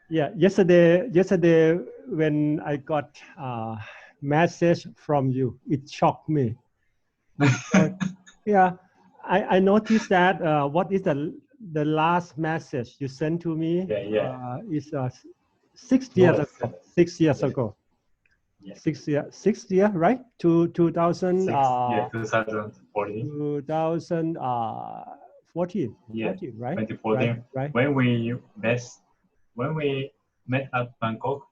Yeah, yesterday when I got a message from you, it shocked me. Because, yeah, I noticed that what is the last message you sent to me Yeah, yeah. is 6 years Yes, ago. 6 years yeah, ago. yeah. 6 year, right? To 2000 2014. 2014, Yeah, 14, right? Right, 2014. right. When we met at Bangkok,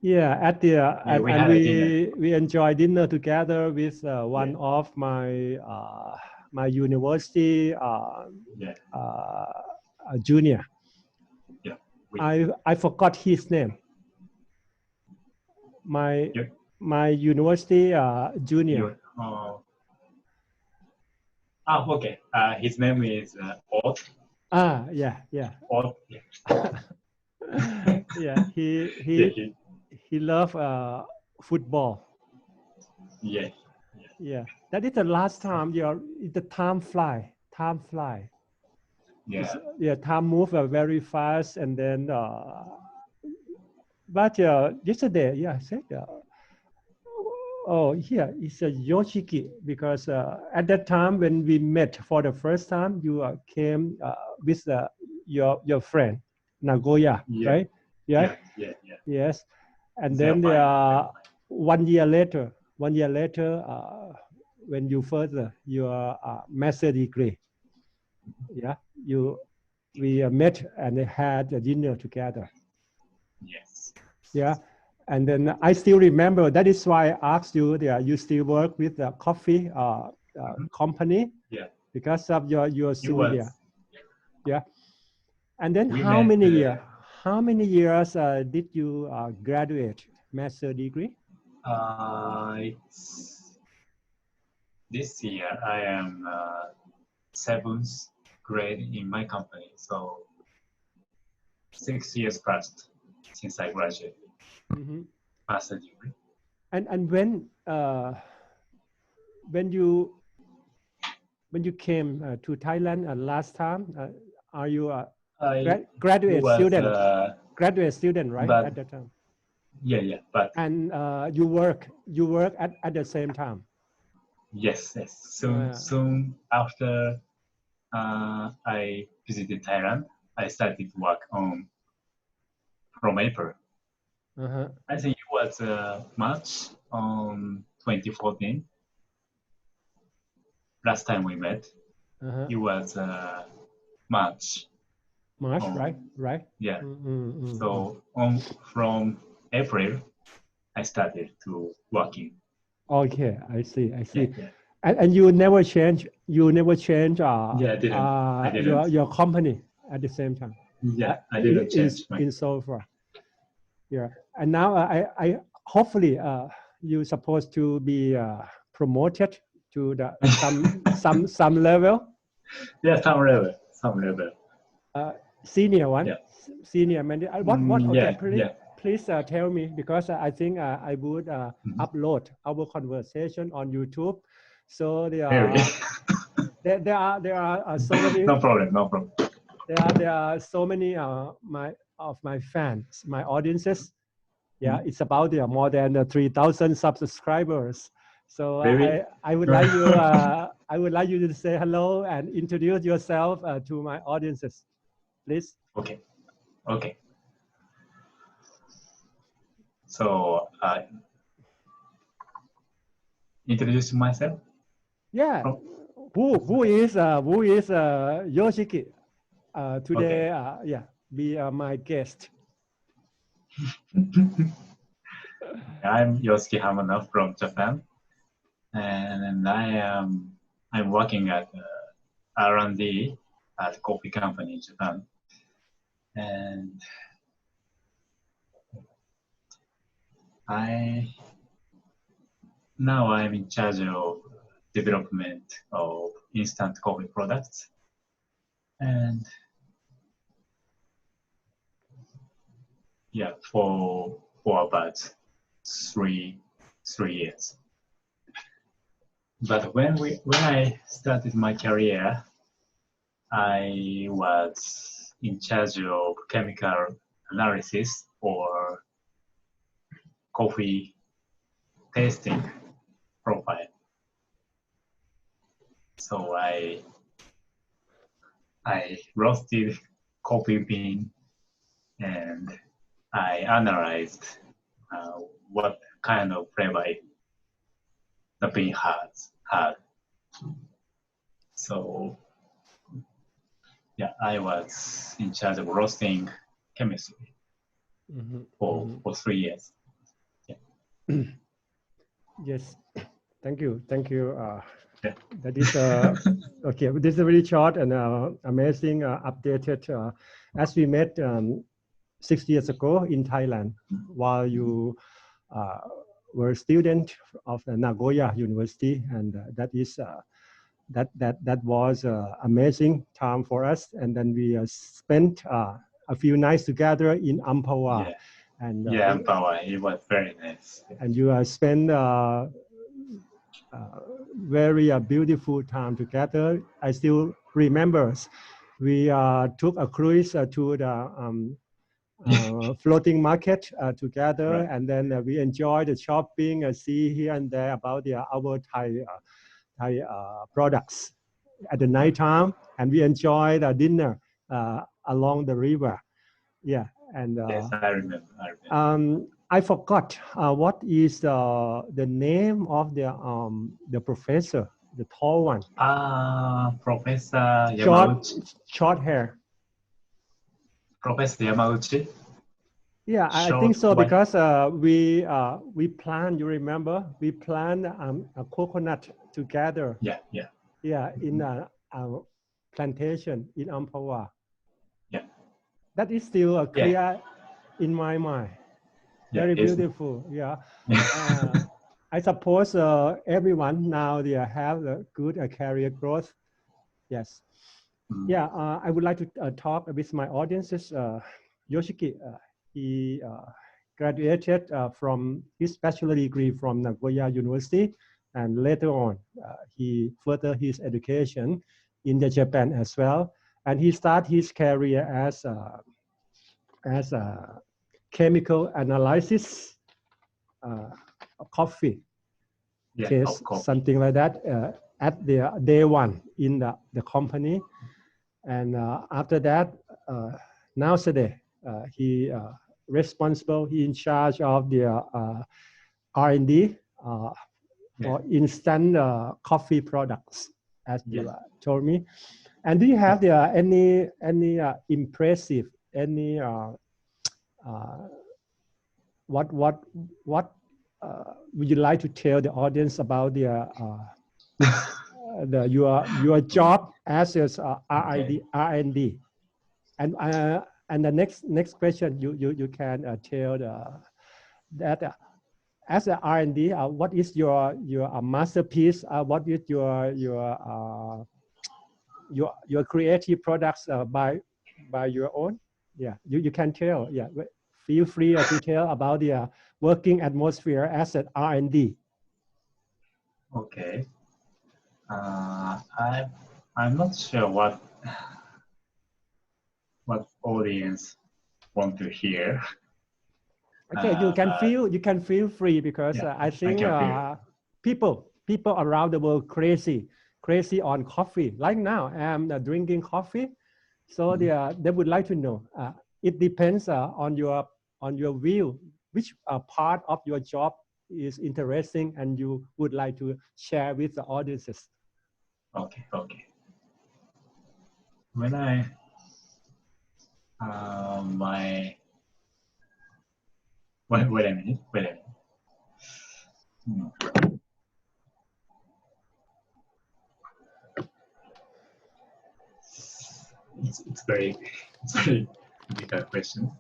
Yeah, at the yeah, we and had a dinner. we enjoy dinner together with Yeah, one of my university yeah, junior. yeah. We, I forgot his name. My you, my university junior. you, okay. His name is Ot. Yeah, yeah. Ot. Yeah, Yeah, yeah, he love football. yeah, Yeah, that is the last time. The time fly. Time fly. It's, yeah, yeah, time move very fast, and then but yesterday, yeah, I said, oh, yeah, it's a Yoshiki because at that time when we met for the first time, you came with your friend Nagoya, yeah, right? Yeah, yeah, yeah, yeah. yes, and They're then fine. They're fine. 1 year later, 1 year later, when you further your master degree, yeah, we met and had a dinner together. Yes. Yeah. And then I still remember, that is why I asked you, you still work with the coffee Mhm. company Yeah. because of your You senior. was. Yeah. And then We met. how many years did you graduate master degree? It's this year. I am seventh grade in my company, so 6 years passed since I graduated Mm-hmm. master degree. And when you came to Thailand last time, are you a I graduate was, student? Graduate student, right, but at that time? yeah, but And you work at the same time. yes. Soon, Uh, soon after I visited Thailand, I started to work on from April. uh-huh, I think it was March on 2014. Last time we met, uh-huh. it was March. March, right, On right. yeah. Mm. So on from April, I started to working. Okay, I see, I Yeah, see. yeah, And you never change. You never change. yeah. I didn't. Your company at the same time. Yeah, I didn't change my. In so far. Yeah. And now I hopefully you're supposed to be promoted to the some level. Yeah, some level. Uh, Senior one, Yeah, senior manager. What? Okay, yeah, yeah. please tell me because I think I would Mhm. upload our conversation on YouTube. So Very. there are so many No problem, no problem. there are so many my fans, my audiences. Yeah, Mhm. it's about more than 3,000 subscribers. So Very. I would like you to say hello and introduce yourself to my audiences, please. Okay, okay. So introduce myself. Yeah, Oh, who is Yoshiki? okay. Today, yeah, be my guest. I'm Yoshiki Hamada from Japan, and I'm working at R&D at a coffee company in Japan, and I now I'm in charge of development of instant coffee products, and yeah, for about three 3 years. But when I started my career, I was in charge of chemical analysis or coffee tasting profile. So I roasted coffee bean and I analyzed what kind of flavor the bean had. So yeah, I was in charge of roasting chemistry for 3 years. Yeah. Yes, thank you. Yeah. That is okay. This is very short and amazing updated. As we met 6 years ago in Thailand, while you were a student of the Nagoya University, and that was amazing time for us. And then we spent a few nights together in Amphoe. Yeah. And Amphoe, it was very nice. And you spent very beautiful time together. I still remember we took a cruise to the floating market together, Right. and then we enjoyed the shopping, see here and there about our Thai products at the night time, and we enjoyed a dinner along the river. Yeah, and yes, I remember. I forgot what is the name of the professor, the tall one. Professor Yamauchi. Short hair. Professor Yamauchi. Yeah, I think so, because we planned. You remember, we planned a coconut together. Yeah. Yeah, in a plantation in Amphoe. Yeah. That is still clear in my mind. Very beautiful. Yeah. I suppose everyone now they have a good career growth. Yes. Yeah. I would like to talk with my audiences. Yoshiki, he graduated from his bachelor degree from Nagoya University, and later on he furthered his education in Japan as well. And he started his career as a chemical analysis coffee case, something like that, at the day one in the company. And after that, nowadays, he responsible, he in charge of the R&D for instant coffee products, as you told me. And do you have any impressive, any what would you like to tell the audience about your job as R&D? And the next question you can tell that as an R&D, what is your masterpiece? What is your creative products by your own? Yeah, you can tell. Yeah, feel free to tell about the working atmosphere as an R&D. Okay. I'm not sure what audience want to hear. Okay, you can feel free, because I think people around the world crazy on coffee. Like now, I'm drinking coffee, so they would like to know. It depends on your view, which part of your job is interesting and you would like to share with the audiences. Okay. When I wait a minute. It's very difficult question.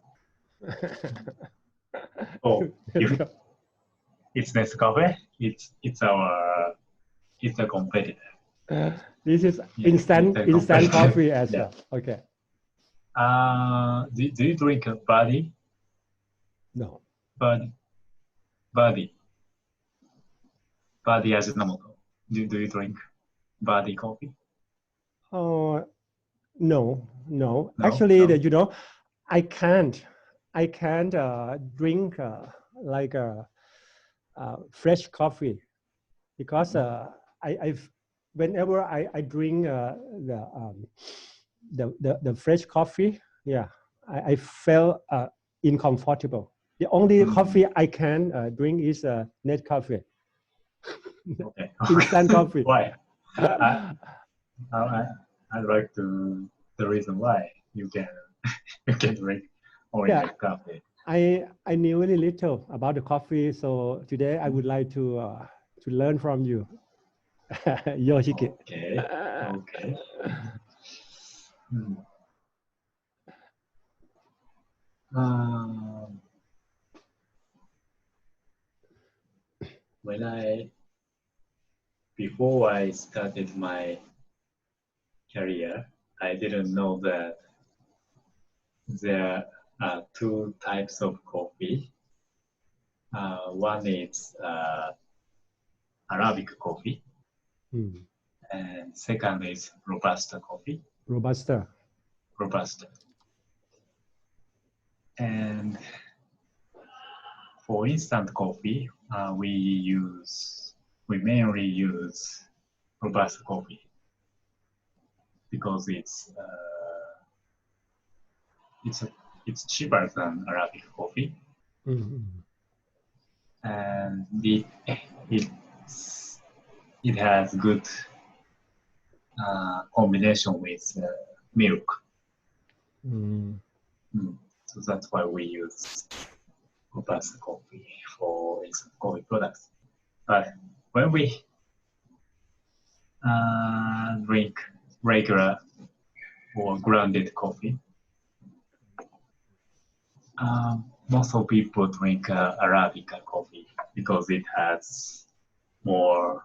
Oh, it's Nescafe. It's a competitor. This is instant coffee as well. Okay. Do you drink Body? No. Body Ajinomoto. Do you drink Body coffee? No. Actually, I can't I can't drink like fresh coffee because whenever I drink the fresh coffee, yeah, I felt uncomfortable. The only coffee I can drink is net coffee, Okay. instant coffee. Why? I like the reason why you can you can drink only Yeah. net coffee. I knew very little about the coffee, so today I would like to learn from you, Yoshiki. Okay. Okay. Hmm. Um, when before I started my career, I didn't know that there are two types of coffee. One is Arabic coffee, Hmm. and second is Robusta coffee. Robusta. Robusta. And for instant coffee, we mainly use Robusta coffee because it's cheaper than Arabic coffee, Mm-hmm. and it's, it has good combination with milk. Mm. So that's why we use Robusta coffee for instant coffee products. But when we drink regular or grounded coffee, most of people drink Arabica coffee because it has more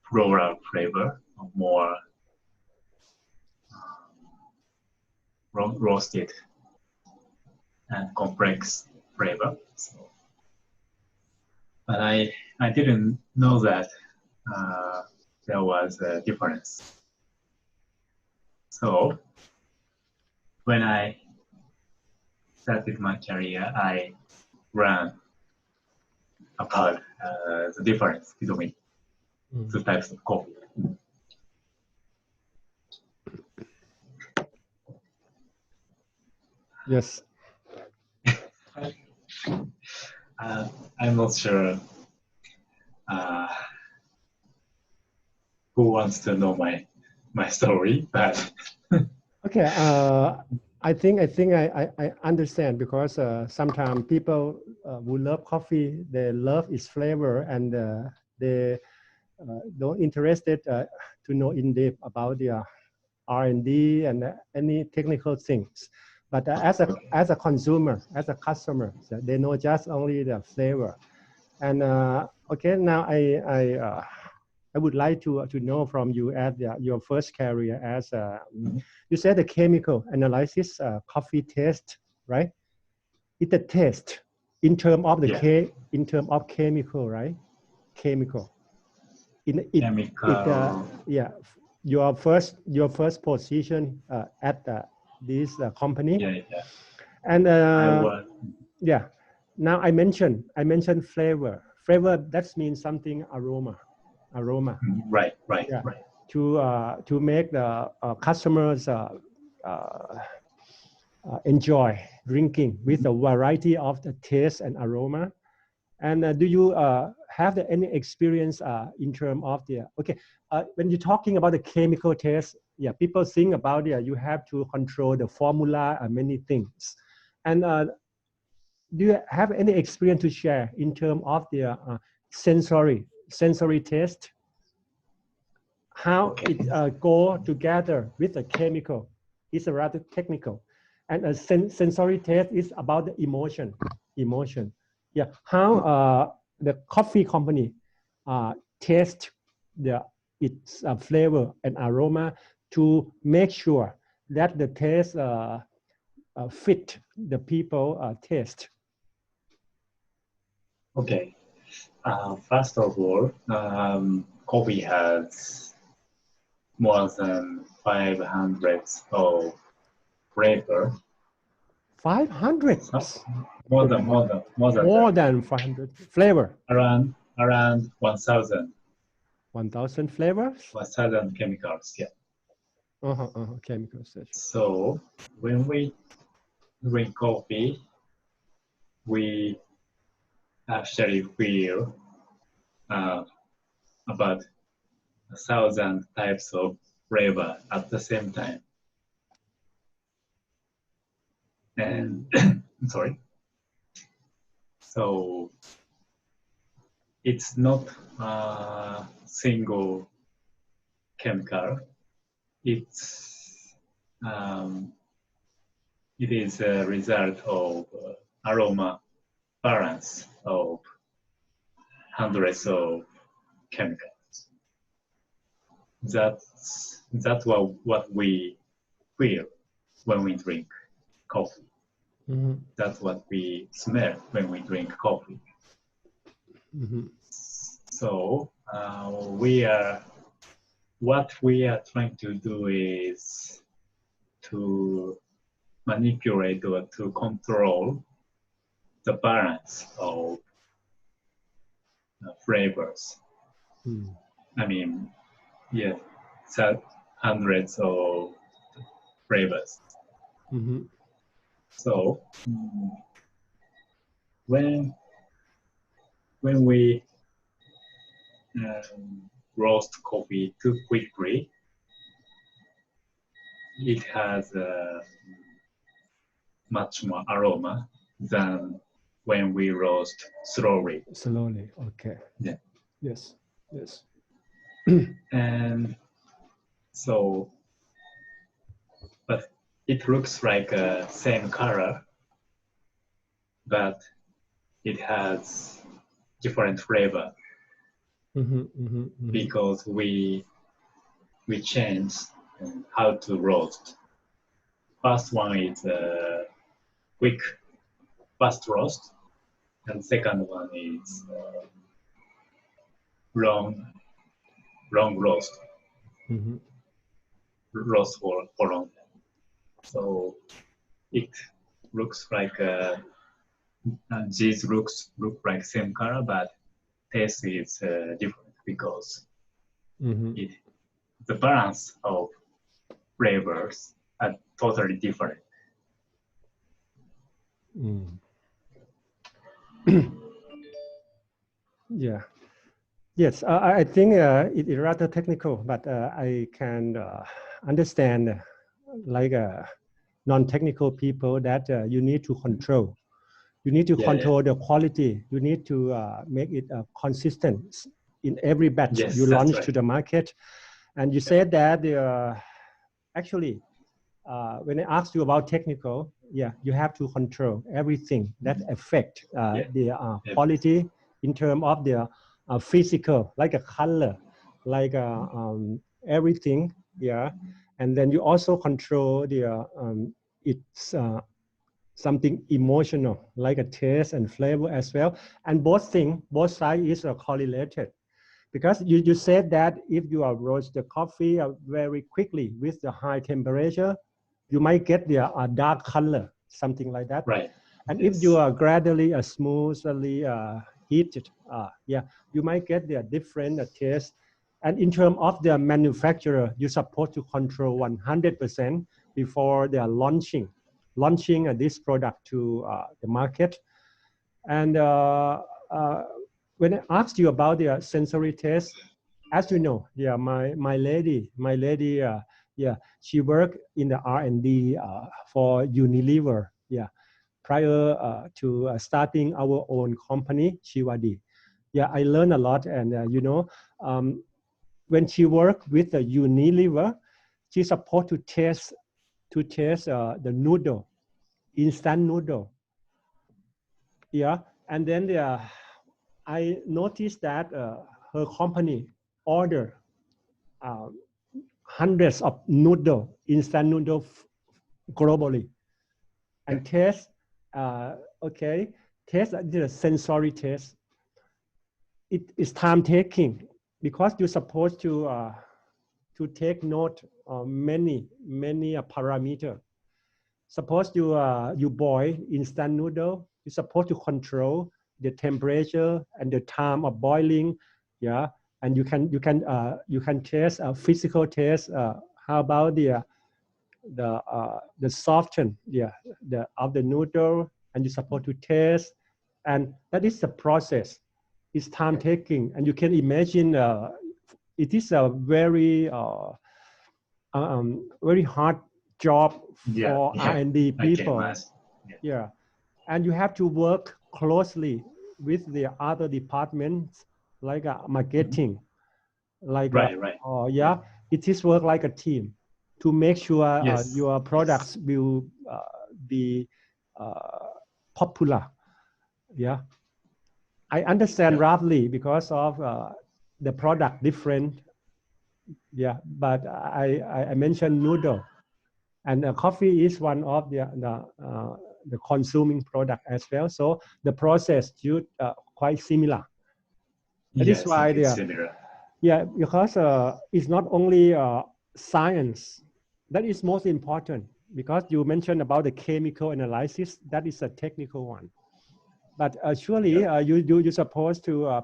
floral flavor, more roasted and complex flavor. So, but I didn't know that there was a difference. So when I started my career, I learned about the difference between the types of coffee. Yes. I'm not sure who wants to know my story, but Okay. I understand because sometimes people who love coffee, they love its flavor and they don't interested to know in depth about the R&D and any technical things. But as a consumer, as a customer, so they know just only the flavor. And okay, now I would like to know from you at your first career as you said the chemical analysis coffee test, right? It's a test in terms of the yeah. in terms of chemical, right? Chemical. Chemical. Yeah, your first position at this company, Yeah. and I was. yeah. Now I mentioned flavor. Flavor that means something aroma. Right. Yeah, to make the customers enjoy drinking with a variety of the taste and aroma. And do you have any experience in terms of the, okay, when you're talking about the chemical test, yeah, people think about it, you have to control the formula and many things. And do you have any experience to share in terms of the sensory test? How it go together with the chemical is rather technical. And a sensory test is about the emotion. Yeah, how the coffee company test its flavor and aroma to make sure that the taste fit the people taste. Okay. First of all, coffee has more than 500 of flavor. 500. more than more that. than 500 flavor. Around 1,000. 1,000 flavors. 1,000 chemicals. Yeah. Chemicals. So when we drink coffee, we actually feel about 1,000 types of flavor at the same time. And sorry. So it's not a single chemical. It is a result of aroma balance of hundreds of chemicals. That's what we feel when we drink coffee. That's what we smell when we drink coffee. So what we are trying to do is to manipulate or to control the balance of flavors. I mean, yeah, hundreds of flavors. So when we roast coffee too quickly, it has much more aroma than when we roast slowly. Okay. Yeah. Yes. And so, but it looks like a same color, but it has different flavor because we change how to roast. First one is quick, fast roast, and second one is long roast. Roast for long time. So it looks like these look like same color, but taste is different because the balance of flavors are totally different. Yeah. Yes, I think it is rather technical, but I can understand like non-technical people that you need to control. You need to control the quality. You need to make it consistent in every batch you launch to the market. And you said that actually, when I asked you about technical, you have to control everything that affect the quality in terms of the physical, like a color, like everything, and then you also control the it's something emotional, like a taste and flavor as well, and both sides is correlated. Because you said that if you roast the coffee very quickly with the high temperature, you might get the dark color, something like that. Right. And if you are gradually smoothly heated, you might get the different taste. And in terms of the manufacturer, you're supposed to control 100% before they are launching this product to the market. And when I asked you about the sensory test, as you know, my lady, she worked in the R&D for Unilever, prior to starting our own company, Shivadi. I learned a lot, and when she worked with the Unilever, she's supposed to test the noodle, instant noodle. And then I noticed that her company ordered hundreds of instant noodle globally, and test the sensory test. It is time taking because you're supposed to take note of many parameters. Suppose you boil instant noodle You're supposed to control the temperature and the time of boiling. Yeah, and you can test a physical test. How about the soften, yeah, the of the noodle, and you're supposed to taste, and that is the process. It's time taking, and you can imagine it is a very hard job for R&D people. Yeah, and you have to work closely with the other departments like marketing, like it is work like a team to make sure your products will be popular. Yeah, I understand roughly because of the product different. Yeah, but I mentioned noodle, and coffee is one of the consuming product as well. So the process is quite similar. That is why they are similar. Yeah, because it's not only science that is most important, because you mentioned about the chemical analysis. That is a technical one, but surely you're supposed to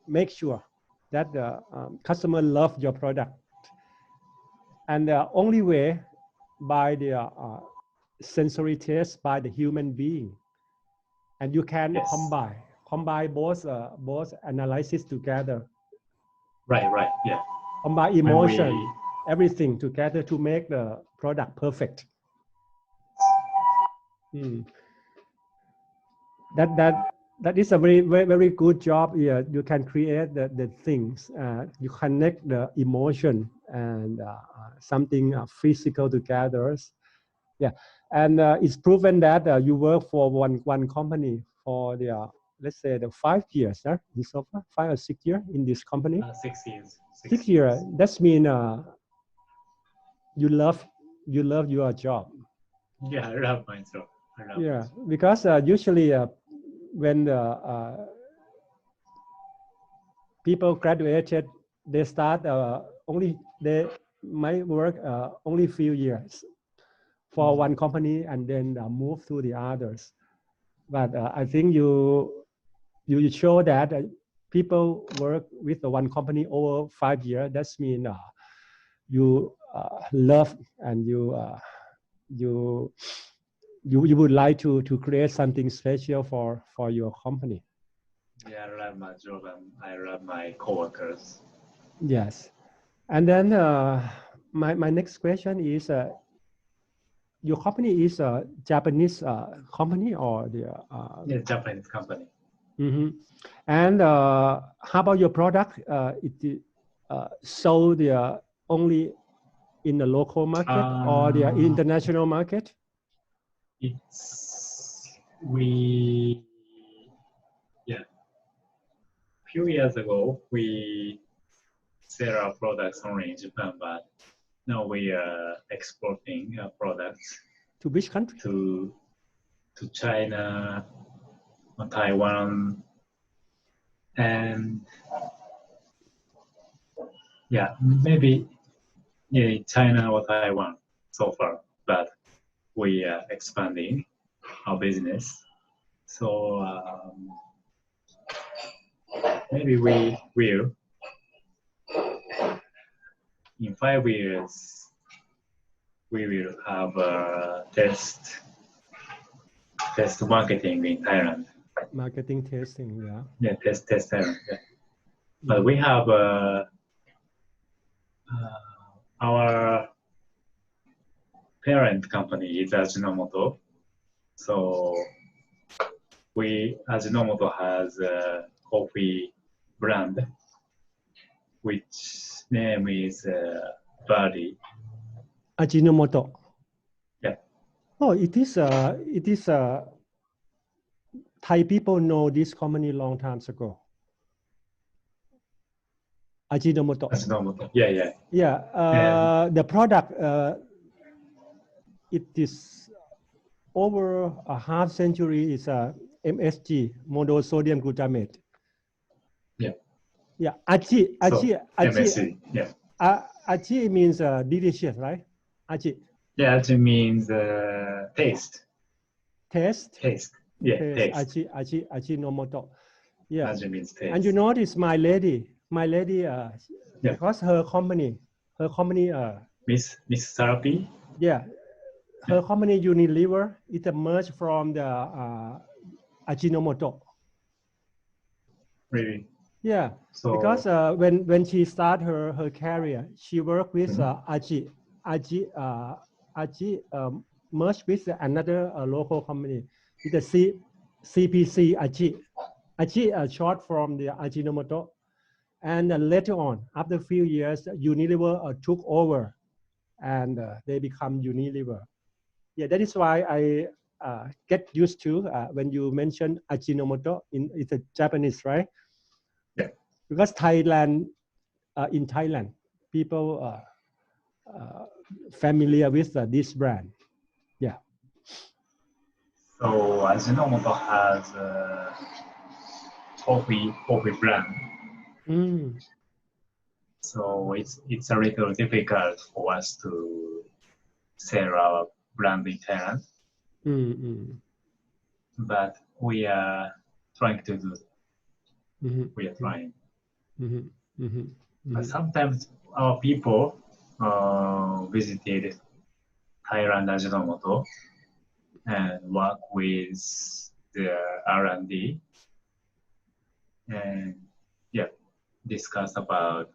make sure that the customer love your product, and the only way by the sensory test by the human being, and you can combine both analysis together. Right, yeah. Combine emotion, everything together to make the product perfect. That is a very good job here. You can create the things. You connect the emotion and something physical together. Yeah, and it's proven that you work for one company for the let's say the 5 years. This so far 5 or 6 years in this company. 6 years. 6 years. That means you love your job. Yeah, I love my job. Because usually when the people graduated, they start they might work only few years for one company and then move to the others. But I think you show that people work with the one company over 5 years. That means you love and you would like to create something special for your company. Yeah, I love my job and I love my coworkers. Yes, and then my next question is, your company is a Japanese company or the? Japanese company. Mm-hmm. And how about your product? It sold only in the local market or the international market? Few years ago, we sell our products only in Japan, but now we are exporting our products to which country? To China, Taiwan, and maybe China or Taiwan so far, but we are expanding our business. So maybe we will, in 5 years, we will have a test marketing in Thailand. Marketing testing, yeah. Yeah, test Thailand. Yeah. But we have our parent company is Ajinomoto. So Ajinomoto has a coffee brand, which name is Birdie. Ajinomoto. Yeah. Oh, it is Thai people know this company long time ago. Ajinomoto. Yeah. Yeah. The product, it is over a half century. Is MSG, monosodium glutamate. Yeah. Yeah. Aji. MSG. Yeah. Aji means delicious, right? Aji. Yeah, aji means taste. Taste. Taste. Yeah, Taste. taste. Ajinomoto. Yeah. Aji means taste. And you notice my lady, Yeah. because her company, Miss Therapy. yeah, her company Unilever, it emerged from the Ajinomoto. Really. Yeah, So because when she started her career, she worked with Aji merged with another local company. It's a CPC Aji short from the Ajinomoto. And later on, after a few years, Unilever took over, and they become Unilever. Yeah, that is why I get used to when you mention Ajinomoto. It's a Japanese, right? yeah. Because in Thailand, people familiar with this brand. Yeah. So Ajinomoto has a coffee brand. Mm. So it's a little difficult for us to sell our brand in Thailand, but we are trying to do. Mm-hmm. We are trying. Mm-hmm. Mm-hmm. But sometimes our people visited Thailand Ajinomoto and work with the R&D and discuss about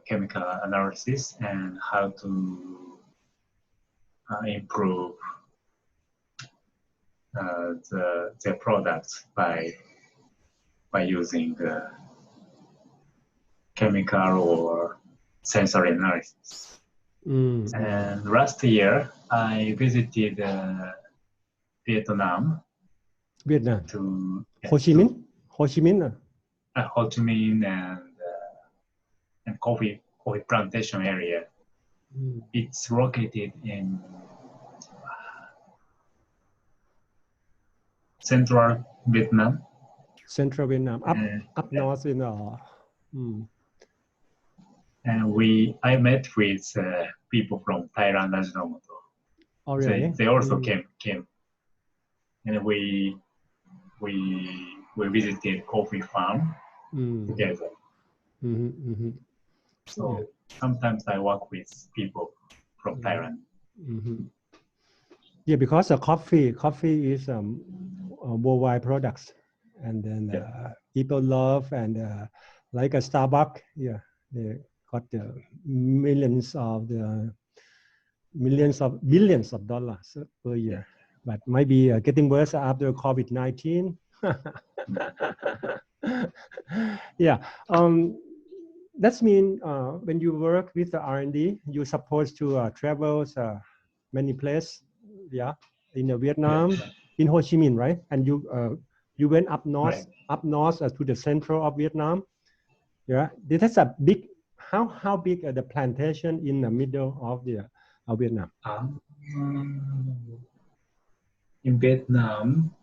chemical analysis and how to improve the products by using chemical or sensory analysis. And last year, I visited Vietnam. To Ho Chi Minh. Ho Chi Minh. Ho Chi Minh and coffee plantation area. It's located in central Vietnam. Central Vietnam, up north in and I met with people from Thailand Ajinomoto. Oh, really? They also came, and we visited coffee farm together. So sometimes I work with people from Thailand. Yeah, because the coffee is worldwide products, and then people love and like a Starbucks. Yeah, they got the billions of dollars per year, but might be getting worse after COVID-19. Yeah, that's mean when you work with the R&D, you're supposed to travel many places. Yeah, in Vietnam, in Ho Chi Minh, right? And you went up north, to the central of Vietnam. Yeah, that's a big. How big the plantation in the middle of the Vietnam? In Vietnam,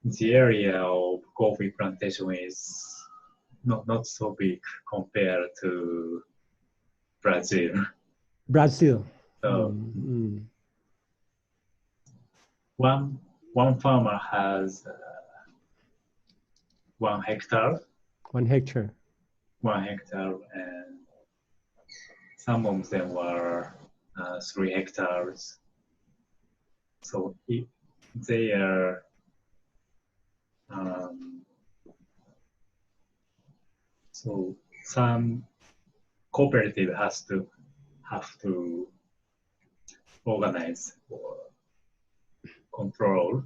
the area of coffee plantation is not so big compared to Brazil. So, one farmer has 1 hectare. 1 hectare. 1 hectare, and some of them were 3 hectares. So they are so some cooperative have to organize or control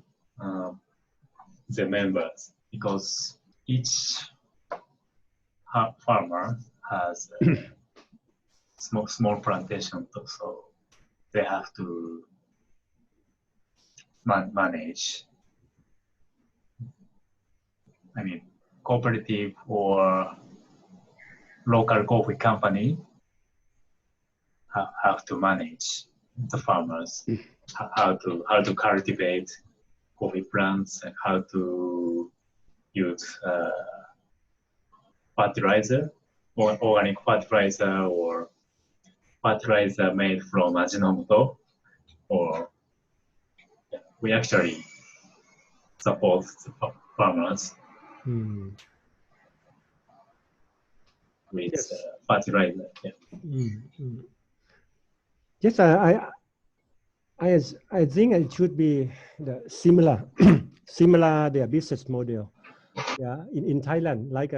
the members, because each farmer has a small plantation, so they have to manage. I mean, cooperative or local coffee company have to manage the farmers, how to cultivate coffee plants and how to use fertilizer, or organic fertilizer, or fertilizer made from Ajinomoto, or we actually support the farmers with Yes. fertilizer. Yeah. Yes, I think it should be the similar similar their business model. Yeah, in Thailand, like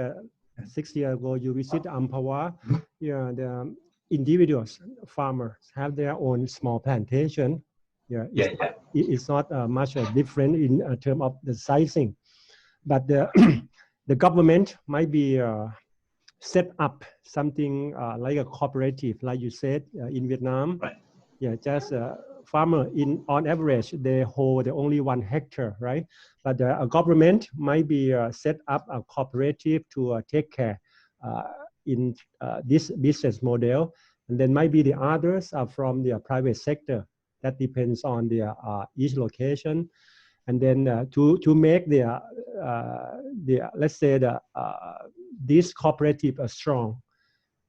6 years ago, you visit Amphawa. Yeah, the individuals, farmers have their own small plantation. Yeah, it's not much different in terms of the sizing, but the the government might be set up something like a cooperative, like you said in Vietnam. Right. Yeah, just farmer on average they hold only 1 hectare, right? But a government might be set up a cooperative to take care in this business model, and then might be the others are from the private sector. That depends on the each location, and then to make the let's say the this cooperative strong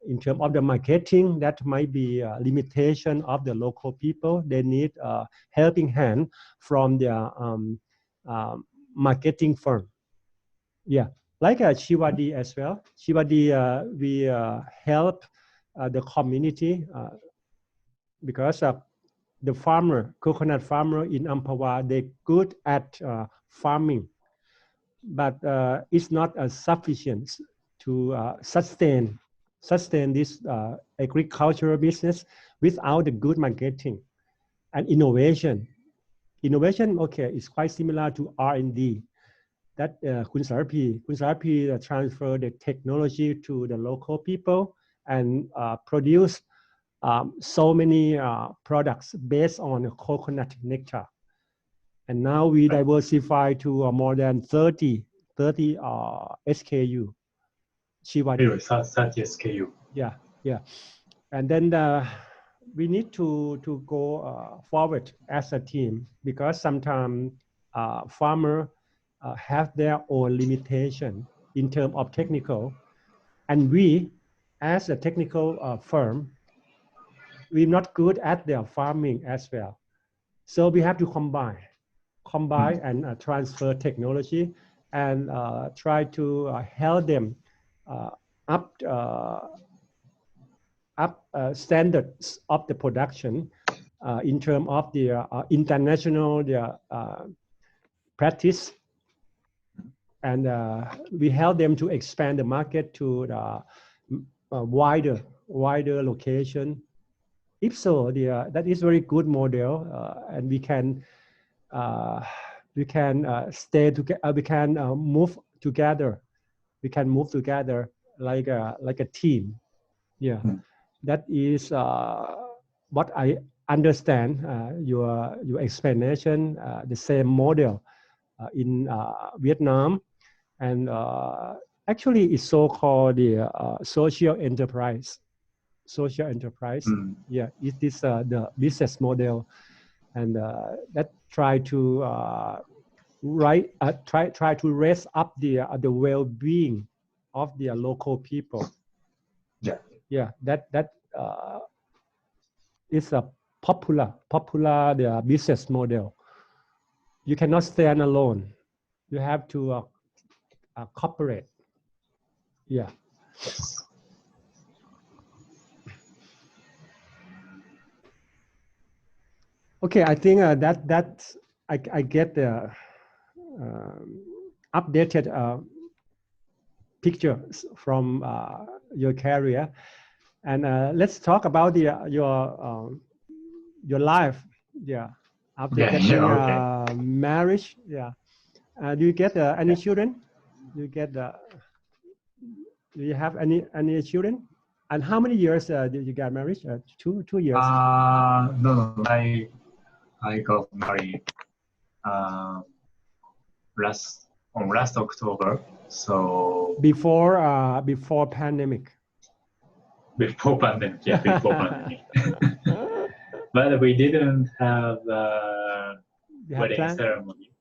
in terms of the marketing. That might be a limitation of the local people. They need a helping hand from their marketing firm. Yeah, like Shivadi as well. Shivadi, we help the community because the farmer, coconut farmer in Amphawa, they're good at farming, but it's not sufficient to sustain this agricultural business without the good marketing and innovation. Innovation, okay, is quite similar to R&D. That Kun Sarapi transfer the technology to the local people and produce so many products based on coconut nectar. And now we diversify to more than 30 SKU. Shivadi. 30 SKU. Yeah. And then we need to go forward as a team, because sometimes farmers have their own limitation in terms of technical. And we, as a technical firm, we're not good at their farming as well. So we have to combine and transfer technology and try to help them up standards of the production in terms of the international practice, and we help them to expand the market to the wider location. If so, that is very good model, and we can stay together. We can move together. We can move together like a team. Yeah, that is what I understand your explanation. The same model in Vietnam, and actually it's so-called the social enterprise. Social enterprise. Yeah, it is the business model, and that try to try to raise up the well-being of the local people. Yeah, that is a popular the business model. You cannot stand alone. You have to cooperate. Yeah. Okay, I think that I get the updated pictures from your career, and let's talk about your life. Yeah, after getting marriage. Yeah, do you get any children? Do you have any children? And how many years did you get married? 2 years. No, I got married last October. So before pandemic. Before pandemic, yeah, before pandemic. But we didn't have wedding ceremony,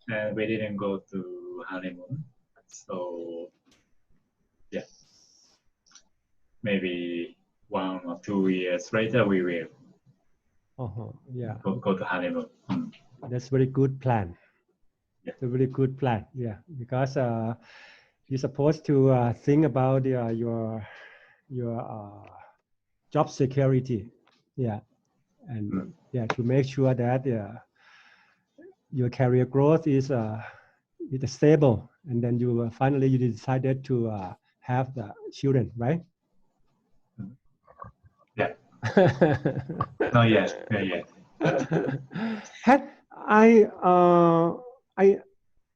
and we didn't go to honeymoon. So yeah, maybe 1 or 2 years later we will. Yeah, go to honeymoon. that's very good plan. Yeah. It's a very good plan. Yeah, because you're supposed to think about your job security. Yeah, and yeah, to make sure that your career growth is stable, and then you finally you decided to have the children, right? Yeah. Not yet. Not yet. Had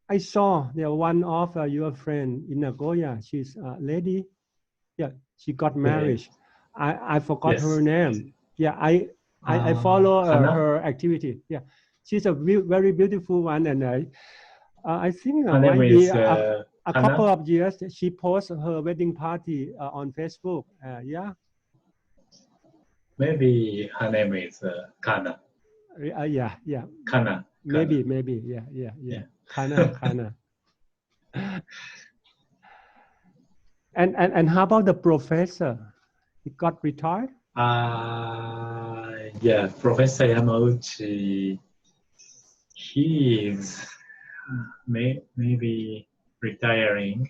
I saw there one of your friend in Nagoya. She's a lady. Yeah, she got married. I forgot her name. Yeah, I follow her activity. Yeah, she's a very beautiful one, and I think Her name might be is a couple Hannah. of years she posted her wedding party on Facebook. Yeah. Maybe her name is Kana. Yeah. Kana. Maybe. Yeah. Kana. And how about the professor? He got retired? Yeah, Professor Yamauchi, he is maybe retiring.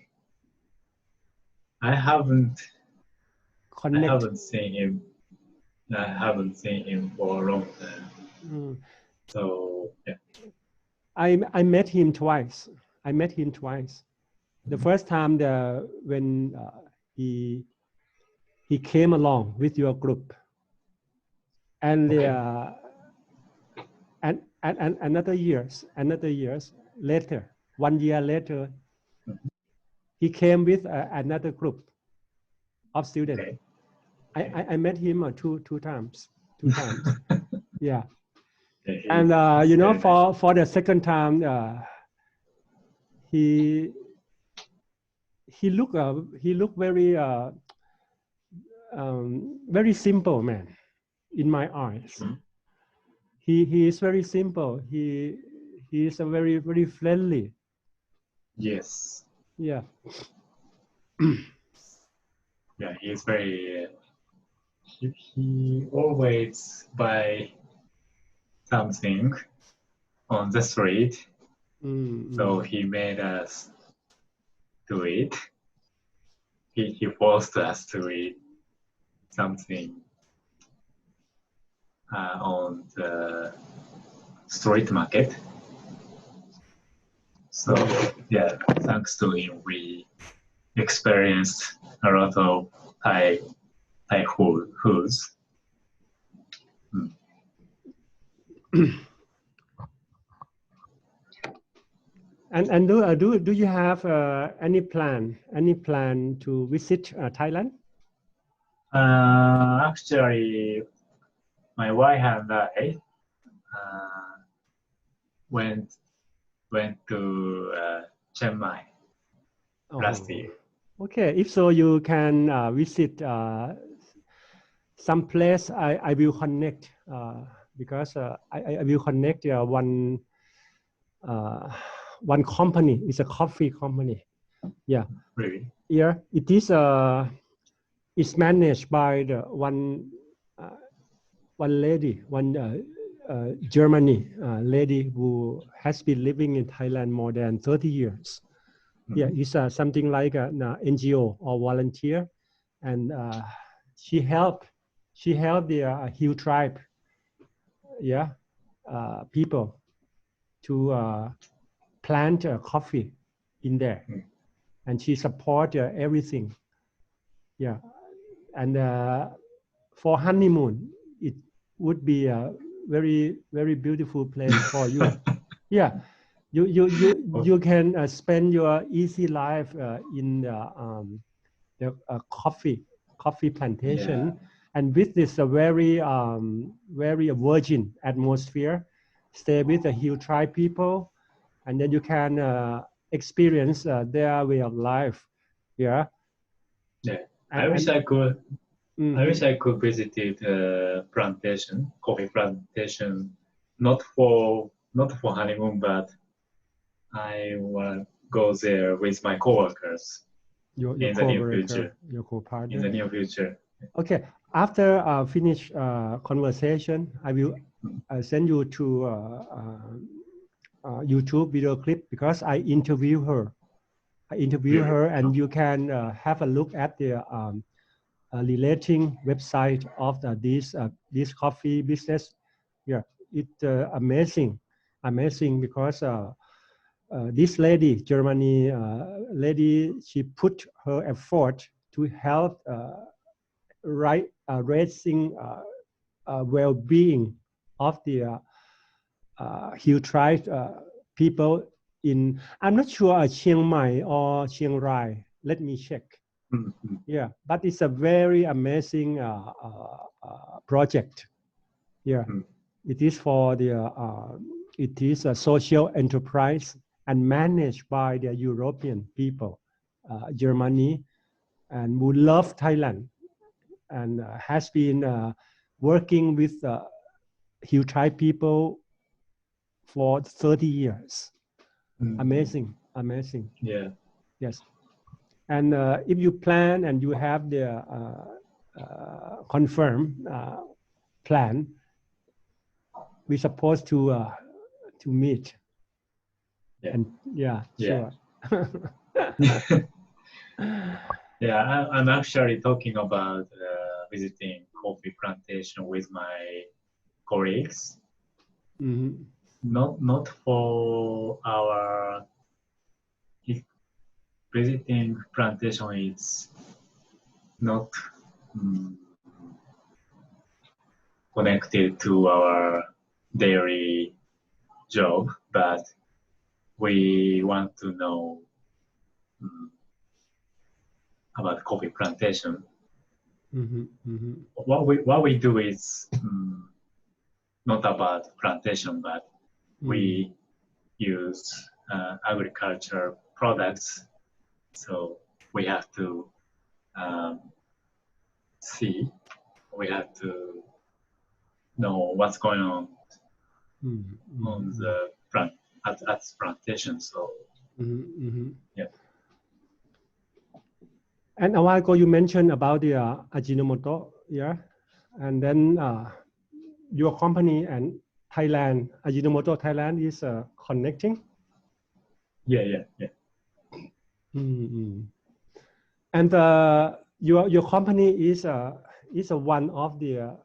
I haven't seen him. I haven't seen him for a long time. So yeah. I met him twice. The first time when he came along with your group, and and another years later, 1 year later, he came with another group of students. Okay. I met him two times. Yeah. And for the second time, he looked very simple man in my eyes. He is very simple. He is a very friendly. Yes. Yeah. Yeah, he is very. He always buy something on the street. So he made us do it. He forced us to eat something on the street market. So yeah, thanks to him, we experienced a lot of Thai foods. And do you have any plan to visit Thailand? Actually, my wife and I went to Chiang Mai last year. Okay, if so, you can visit some place. I will connect because I will connect one company. It's a coffee company. Yeah. Really? Yeah. It is it's managed by the one lady, Germany lady who has been living in Thailand more than 30 years. Yeah, it's something like an NGO or volunteer, and she helped the Hill tribe, people to plant coffee in there, and she support everything. Yeah, and for honeymoon, it would be a very beautiful place for you. Yeah, you can spend your easy life in the coffee plantation, and with this very virgin atmosphere, stay with the Hill tribe people, and then you can experience their way of life. Yeah. I wish I could. I wish I could visit coffee plantation, not for honeymoon, but I want to go there with my coworkers your in the near future. Your co-partner. In the near future. Okay, after finish conversation, I will send you to YouTube video clip because I interview her. Really? And you can have a look at the relating website of this coffee business. Yeah, it's amazing because this lady, Germany lady, she put her effort to help raising well-being of the Hill tribe people in, I'm not sure, Chiang Mai or Chiang Rai. Let me check. Mm-hmm. Yeah, but it's a very amazing project. Yeah, it is for the, it is a social enterprise and managed by the European people, Germany, and who love Thailand and has been working with Hill tribe people for 30 years. Amazing. Yeah. Yes. And if you plan and you have the confirmed plan, we're supposed to meet. Yeah. And yeah, sure. Yeah, I'm actually talking about visiting coffee plantation with my colleagues. Mm-hmm. Not for our visiting plantation is not connected to our daily job, but we want to know about coffee plantation. Mm-hmm. Mm-hmm. What we do is not about plantation, but we use agriculture products. So we have to see, we have to know what's going on on the plant at plantation. So yeah. And a while ago you mentioned about the Ajinomoto, yeah, and then your company and Thailand, Ajinomoto Thailand is connecting. Yeah. Mm-hmm. And your company is one of the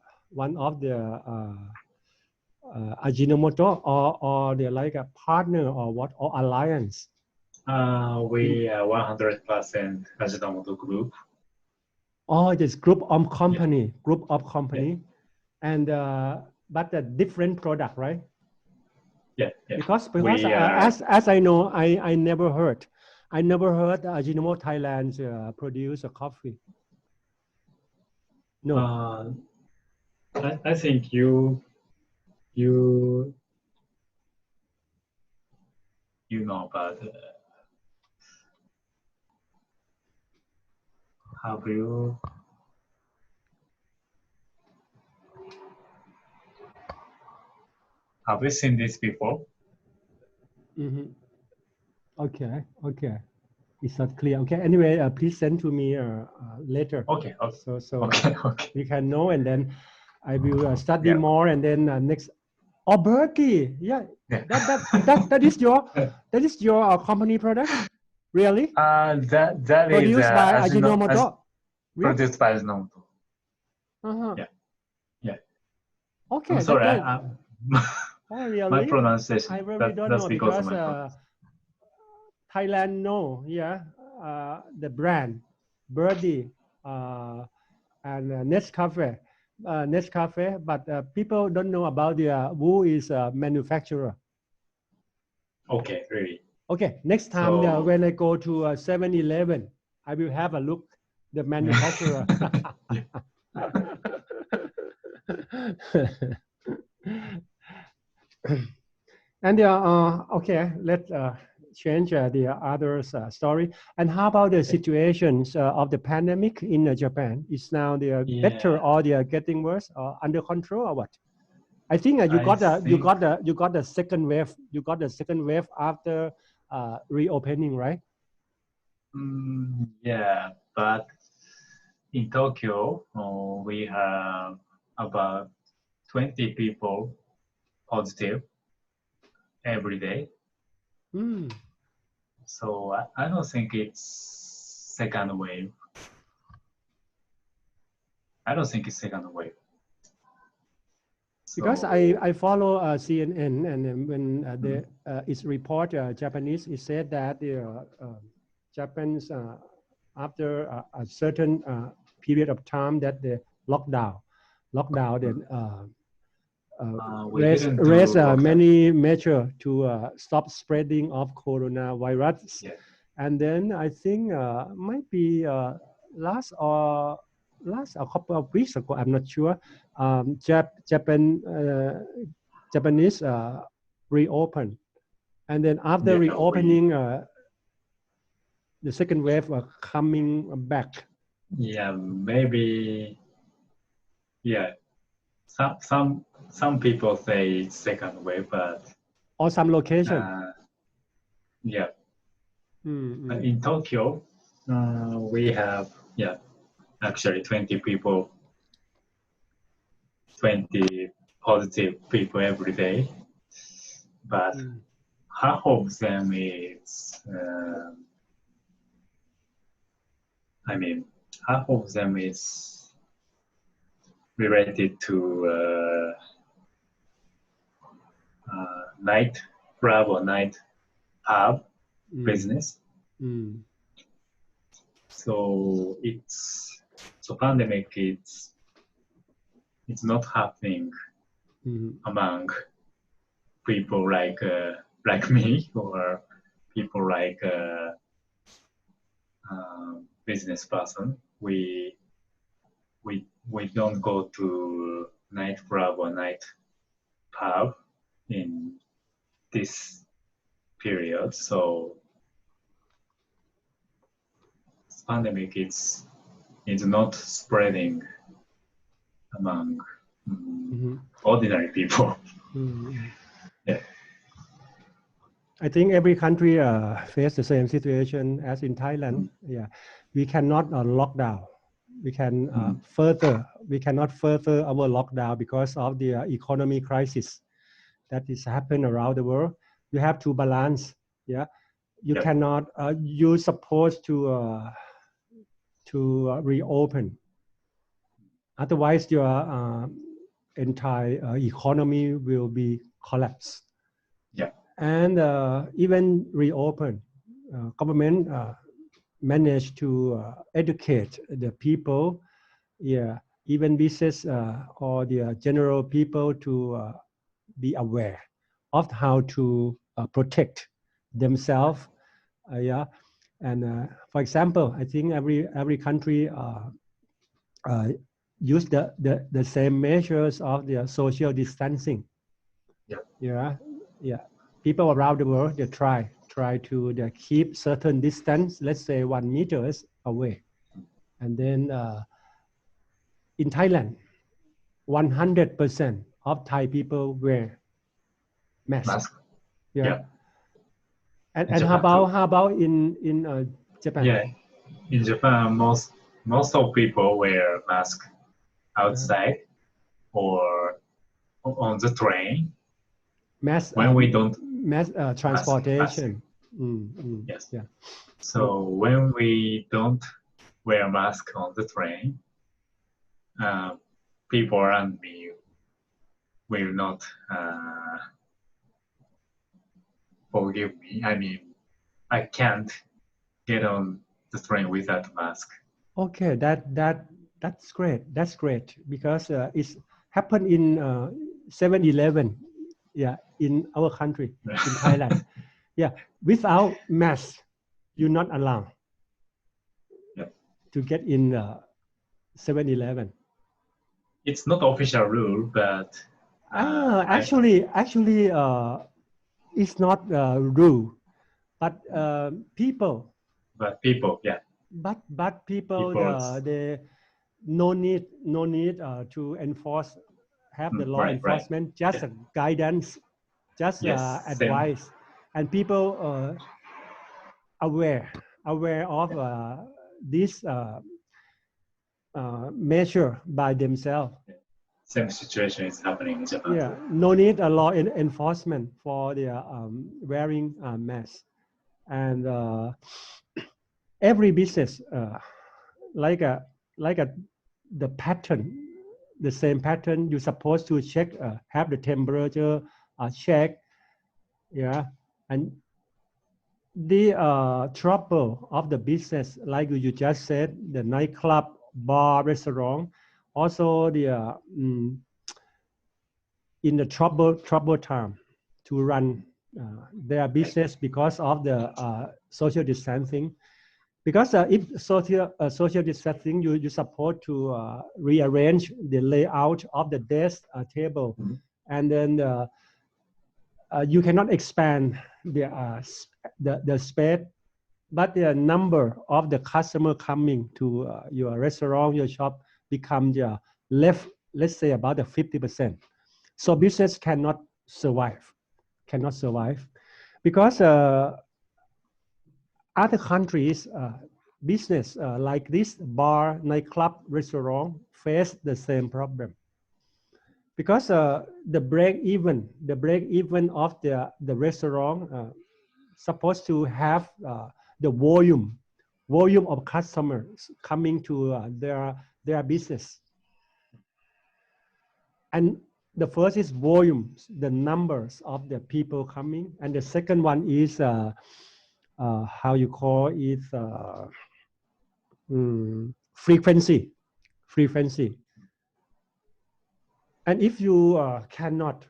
Ajinomoto or they're like a partner or what, or alliance? We are 100% Ajinomoto group. Oh, this group of company, and but a different product, right? Yeah. Because as I know, I never heard Ajinomoto Thailand produce a coffee. No. I think you know about have you seen this before? Mm-hmm. Okay. It's not clear. Okay. Anyway, please send to me later. Okay. So we can know, and then I will study more, and then next. Oh, Berkey. Yeah. That is your company product. Really? That Produced is by Ajinomoto. Produced by Ajinomoto. Yeah. Okay. I'm sorry. Oh, really? My pronunciation. I really don't know because Thailand know, the brand, Birdie, and Nescafe, but people don't know about who is manufacturer. Okay, really. Okay, next time when I go to 7-Eleven, I will have a look the manufacturer. And okay, let's change the other story. And how about the situations of the pandemic in Japan? Is now better or they are getting worse or under control or what? I think you got the second wave. You got the second wave after reopening, right? Yeah, but in Tokyo, we have about 20 people positive every day. Mm. So I don't think it's second wave. I don't think it's second wave. Because So I follow CNN, and when it's report Japanese, it said that the Japan's after a certain period of time that the lockdown, then we didn't do raise lockdown. many measures to stop spreading of coronavirus. Yeah. And then I think might be last a couple of weeks ago, I'm not sure, Japanese reopened. And then after Yeah, reopening, the second wave coming back. Yeah, maybe. Yeah, some people say second wave, but Or some location. yeah. Mm-hmm. In Tokyo, we have actually 20 people, 20 positive people every day, but half of them is half of them is related to night club or night pub business. So pandemic it's not happening among people like me or people like business person. We don't go to night club or night pub in this period. So pandemic is not spreading among ordinary people. Yeah. I think every country face the same situation as in Thailand. Yeah, we cannot lock down. We can we cannot further our lockdown because of the economy crisis that is happening around the world. You have to balance. Yeah, you cannot. You're supposed to reopen. Otherwise, your entire economy will be collapsed. Yeah. And even reopen, government managed to educate the people, even business or the general people to be aware of how to protect themselves. And for example, I think every country use the same measures of the social distancing. People around the world, they try to keep certain distance, let's say 1 meters away. And then in Thailand, 100% of Thai people wear mask. Yeah. And how about in Japan? Yeah, in Japan, most of people wear mask outside or on the train. When we don't mass transportation. Yes. Yeah. So when we don't wear mask on the train, people around me will not forgive me. I mean, I can't get on the train without mask. Okay, that's great. That's great because it's happened in 7-Eleven. Yeah, in our country, in Thailand. Yeah, without mask, you're not allowed to get in 7-Eleven. It's not official rule, but actually, it's not a rule, but people. But people, yeah. But people, they no need to enforce, have the law enforcement, just guidance, just advice, and people aware of this measure by themselves. Same situation is happening in Japan. Yeah, no need a law enforcement for their wearing mask. And every business like a the pattern, the same pattern. You're supposed to check, have the temperature check, yeah. And the trouble of the business, like you just said, the nightclub, bar, restaurant, also the in the trouble time to run their business because of the social distancing. Because if social distancing, you support to rearrange the layout of the desk table, and then you cannot expand the space, but the number of the customer coming to your restaurant, your shop become left, let's say about the 50%. So business cannot survive, because other countries business like this bar, nightclub, restaurant face the same problem, because the break even of the restaurant supposed to have the volume of customers coming to their business. And the first is volume, the numbers of the people coming, and the second one is how you call it, frequency. And if you cannot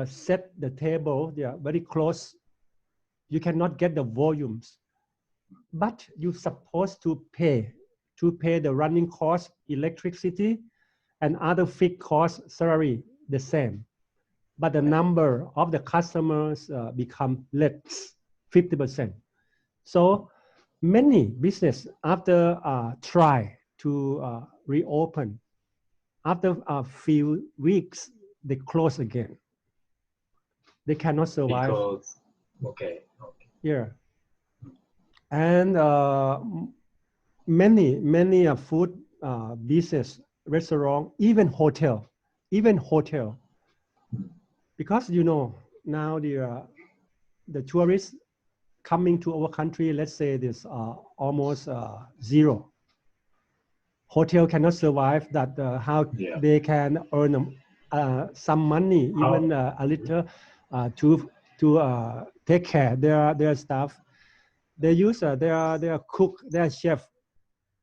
set the table very close, you cannot get the volumes. But you're supposed to pay the running cost, electricity, and other fixed cost salary the same. But the number of the customers become less, 50%. So many business after try to reopen, after a few weeks, they close again. They cannot survive. Because, okay. Yeah. And many food business, restaurant, even hotel, because now the tourists coming to our country, let's say this almost zero. Hotel cannot survive that. How they can earn some money, even a little, to take care their staff. They use their cook, their chef,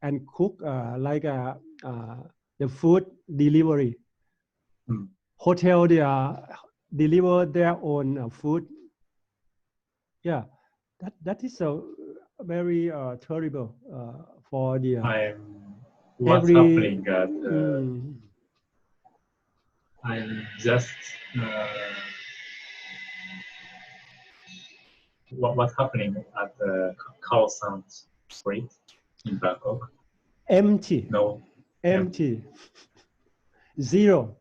and cook like the food delivery. Hotel, they deliver their own food. Yeah, that is a very terrible for the what's happening at I'm just what's happening at the Khao San Street in Bangkok? Empty. No. Empty. Zero.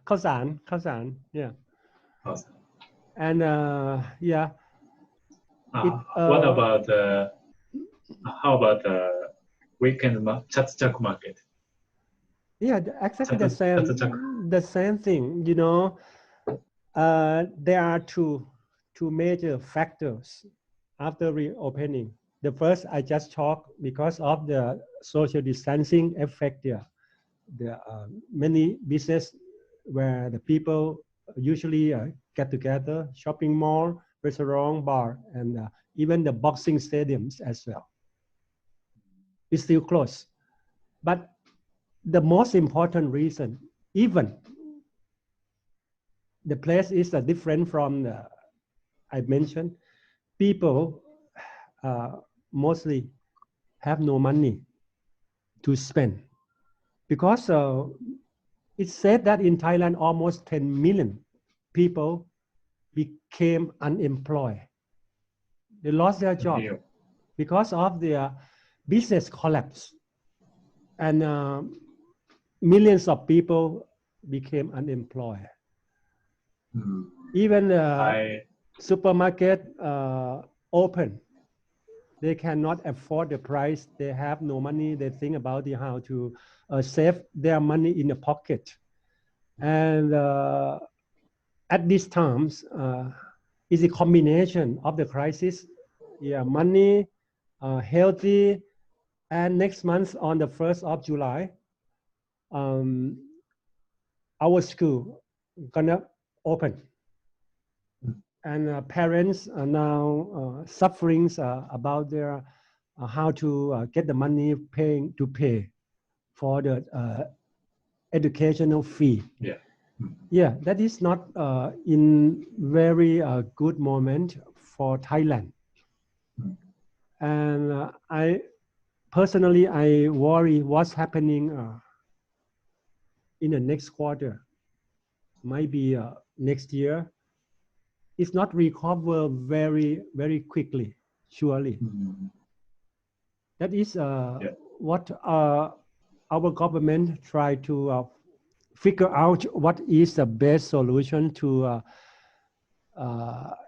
Khao San, yeah. And yeah. What about how about weekend Chatuchak market? Yeah, exactly the same thing. There are two major factors after reopening. The first I just talked, because of the social distancing effect there. There are many business where the people usually get together, shopping mall, restaurant, bar, and even the boxing stadiums as well. It's still closed. But the most important reason, even the place is different from I mentioned, people mostly have no money to spend, because it's said that in Thailand almost 10 million people became unemployed. They lost their job because of their business collapse, and millions of people became unemployed. Even supermarket open, they cannot afford the price. They have no money. They think about how to save their money in the pocket. And at these times, is a combination of the crisis, money, healthy, and next month on the 1st of July, our school gonna open. And parents are now suffering about their how to get the money to pay for the educational fee. Yeah, that is not in very good moment for Thailand. And I personally worry what's happening in the next quarter, might be next year. It's not recover very quickly, surely. That is what our government try to figure out what is the best solution to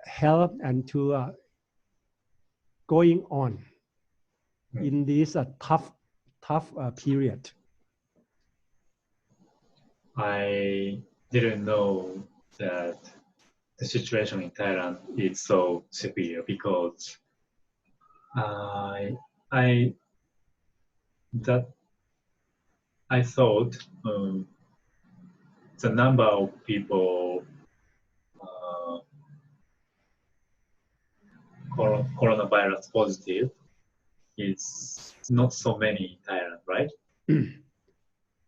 help and to going on in this tough period. I didn't know that the situation in Thailand is so severe because I thought the number of people coronavirus positive is not so many in Thailand, right?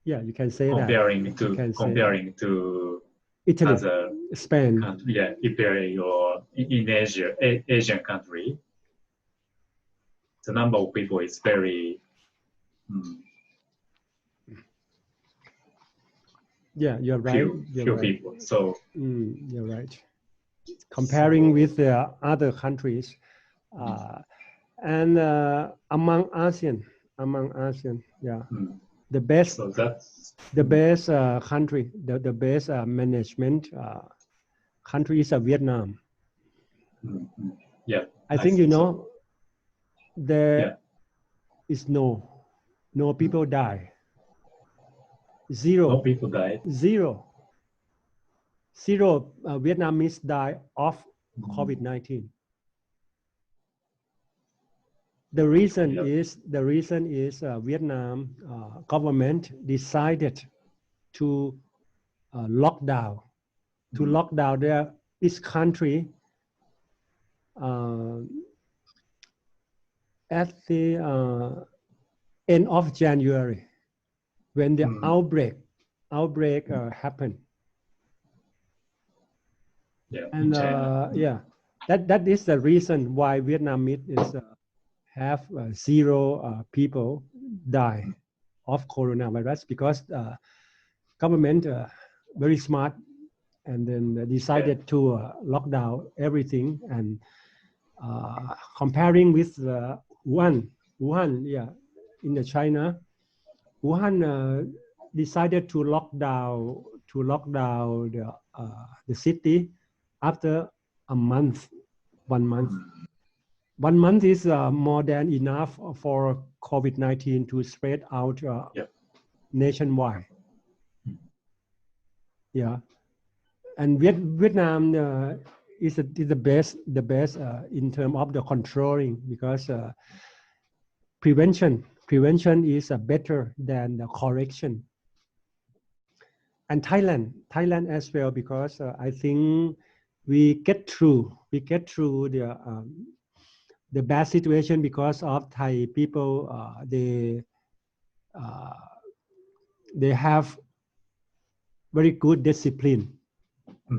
Yeah, you can say comparing that. Comparing to Italy, other Spain, Italy or in Asian country, the number of people is very. Yeah, you're right. Few people. So you're right. Comparing with the other countries, and among ASEAN, yeah, the best. So that's the best country, the best management country is Vietnam. Yeah, I think there is no people die. Zero. No people died. Zero Vietnamese die of COVID-19. The reason is Vietnam government decided to lock down this country at the end of January when the outbreak happened. And that is the reason why Vietnamese is have zero people die of coronavirus, because government very smart and then decided to lock down everything. And comparing with Wuhan, in the China, Wuhan decided to lock down the city after a month, 1 month. 1 month is more than enough for COVID-19 to spread out nationwide. Yeah, and Vietnam is the best in terms of the controlling, because prevention is better than the correction. And Thailand as well, because I think we get through the bad situation because of Thai people. They have very good discipline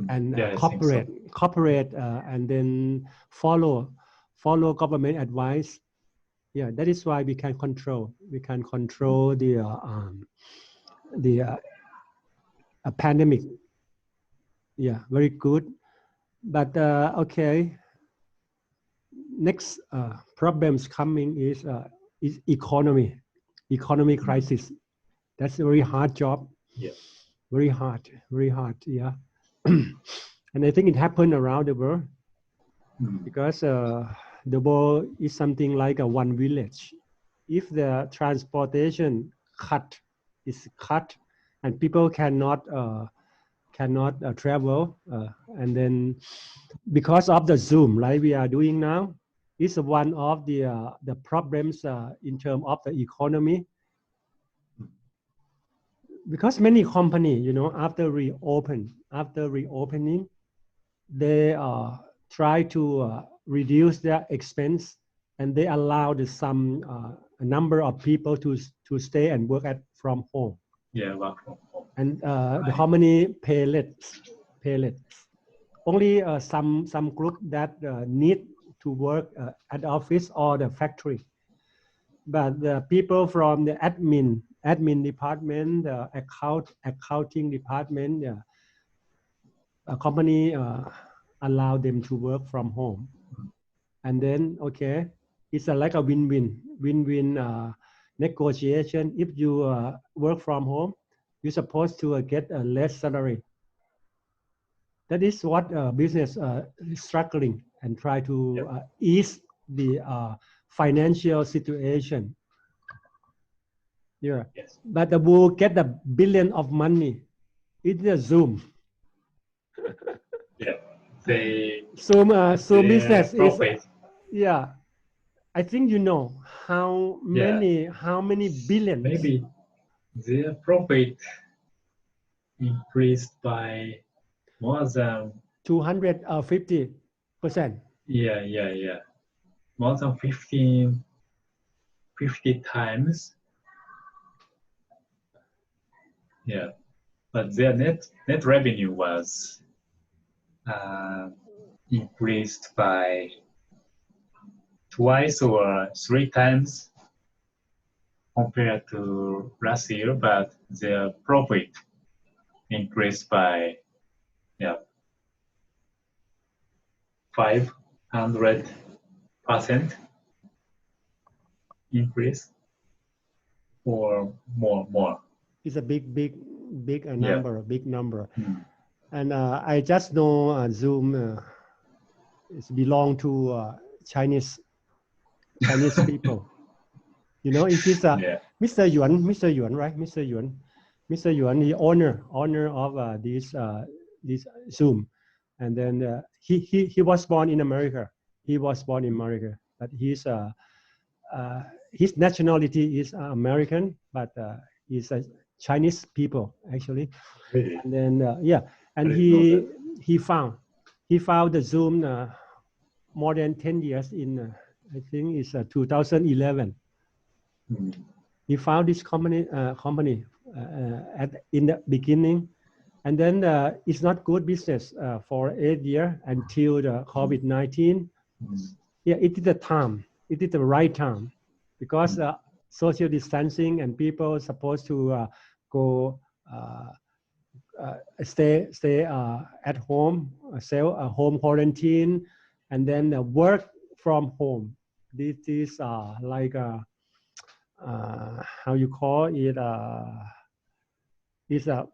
and cooperate and then follow government advice. Yeah, that is why we can control the pandemic. Yeah, very good. But okay, next problems coming is economy crisis. That's a very hard job. Yeah. Very hard. Yeah. And I think it happened around the world because the world is something like a one village. If the transportation is cut, and people cannot travel, and then because of the Zoom, like we are doing now, is one of the problems in terms of the economy. Because many companies, you know, after reopening, they try to reduce their expense, and they allowed some a number of people to stay and work from home. Yeah, work from home. And the company pay less. Only some group that need to work at the office or the factory. But the people from the admin department, the accounting department, a company allow them to work from home. And then, okay, it's like a win-win negotiation. If you work from home, you're supposed to get a less salary. That is what business is struggling and try to ease the financial situation. Yeah, yes. But the will get the billion of money. It's a Zoom. Yeah, they Zoom business profit. Yeah, I think you know how many billions. Maybe their profit increased by more than 250%. Yeah. More than 50 times. Yeah, but their net revenue was increased by twice or 3 times compared to last year, but their profit increased by 500% increase or more. It's a big number, big number. Mm. And I just know Zoom is belong to Chinese people. You know, it is Mr. Yuan, right? Mr. Yuan, the owner of this Zoom, and then he was born in America. But his nationality is American, but he's a Chinese people actually. Really? And then and he found the Zoom more than 10 years in I think it's 2011. Mm. He found this company in the beginning, and then it's not good business for 8 years until the COVID-19. Mm. Yeah, it is the time. It is the right time, because social distancing and people supposed to go stay at home, home quarantine, and then work from home. This is like how you call it? Is a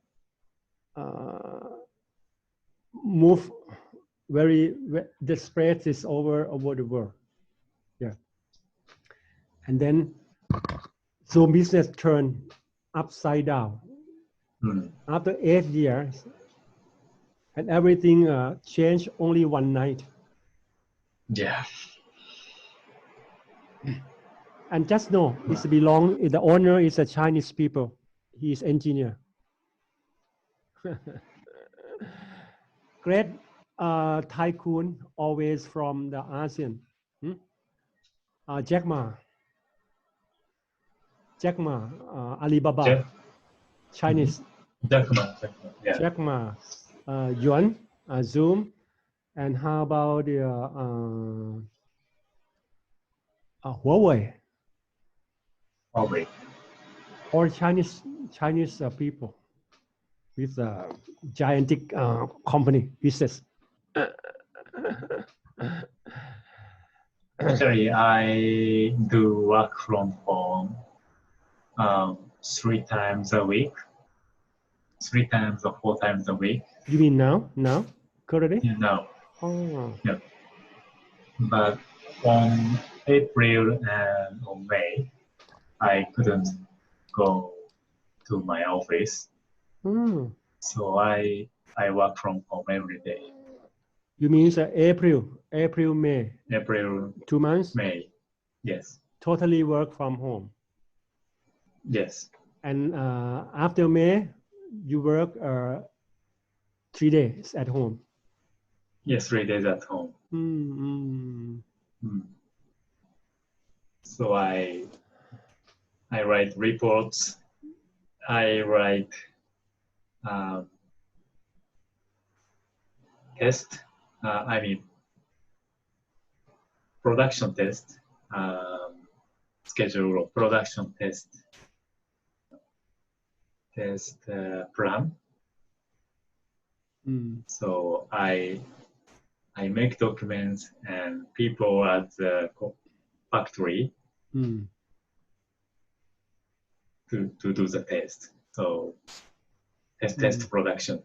move the spread is over the world. Yeah, and then Zoom business turned upside down after 8 years, and everything changed only one night. Yeah. And just know the owner is a Chinese people. He is engineer. Great tycoon, always from the ASEAN. Jack Ma, Alibaba, Chinese. Jack Ma, yeah. Jack Ma, Yuan, Zoom, and how about the Huawei? Huawei. Or Chinese people with a gigantic company business. Actually, I do work from home 3 times a week, 3 times or 4 times a week. You mean now? Currently? No. Oh. Yeah. But on April and on May, I couldn't go to my office. So I work from home every day. You mean April, May? April, 2 months? May, yes. Totally work from home? Yes. And after May, you work 3 days at home? Yes, 3 days at home. So I write reports. I write test. Production test. Schedule of production test plan. So I make documents and people at the factory to do the test. So test production.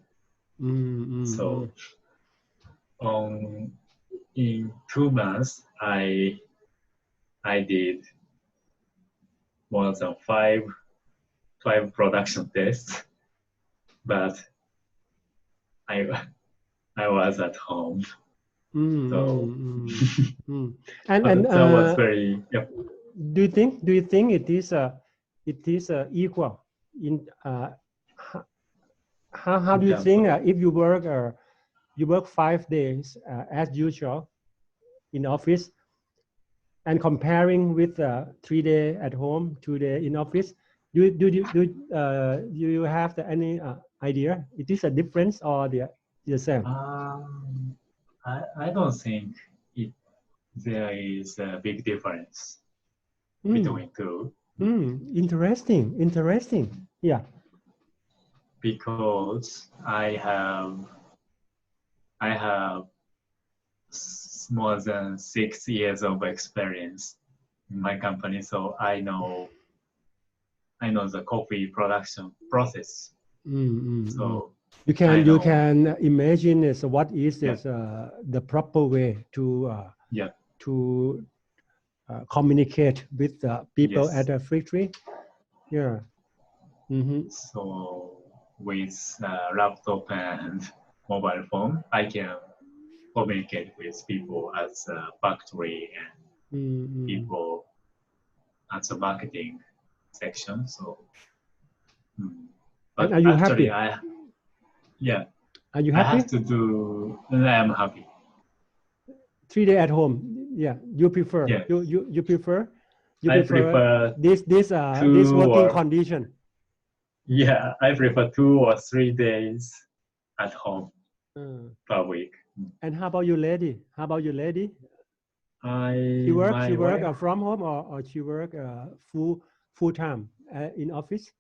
So in 2 months, I did more than five production tests, but I was at home. So and that was very. Yep. Do you think it is equal in how do you think if you work 5 days as usual in office and comparing with 3 days at home, 2 days in office, do you have any idea? It is a difference or the same? I don't think there is a big difference between two. Interesting. Yeah. Because I have more than 6 years of experience in my company, so I know the coffee production process. So you can imagine what is the proper way to communicate with people at a factory. Yeah. So with laptop and mobile phone, I can communicate with people at the factory and people at the marketing section. So, but and are you actually, happy? Are you I happy? have to do. And I am happy. 3 days at home. Yeah, you prefer. Yeah. You prefer. I prefer this working condition. Yeah, I prefer 2 or 3 days at home per week. And how about your lady? She work from home or she work full time in office?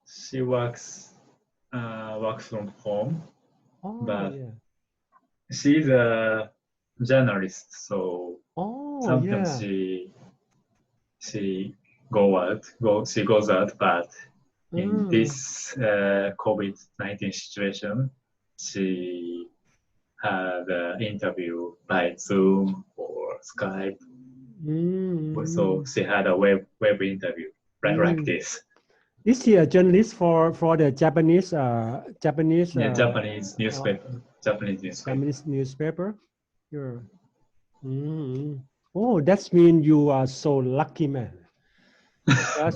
She works from home, but she's a journalist, so sometimes she goes out, but in this COVID-19 situation, she had an interview by Zoom or Skype. So she had a web interview like this. Is she a journalist for the Japanese Japanese newspaper. Japanese newspaper? Sure. Oh, that means you are so lucky, man.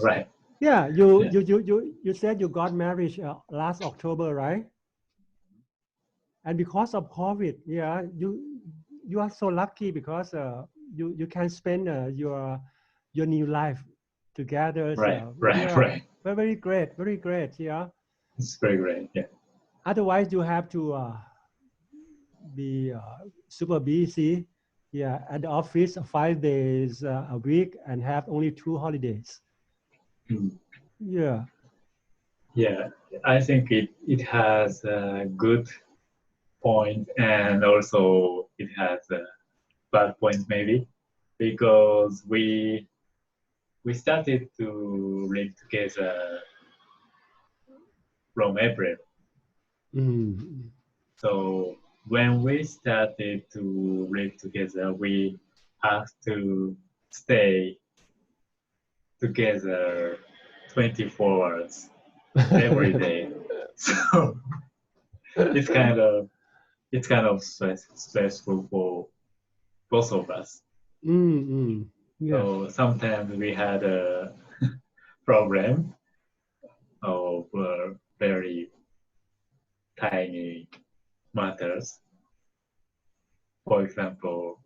Right. Yeah, you said you got married last October, right? And because of COVID, yeah, you are so lucky because you can spend your new life together. Right. Very great, yeah. It's very great, yeah. Otherwise, you have to be super busy, yeah, at the office 5 days a week and have only 2 holidays. Yeah. Yeah, I think it has a good point and also it has a bad point maybe because we started to live together from April. So when we started to live together, we have to stay together 24 hours every day. So it's kind of stressful for both of us. Yeah. So sometimes we had a problem of very tiny matters. For example,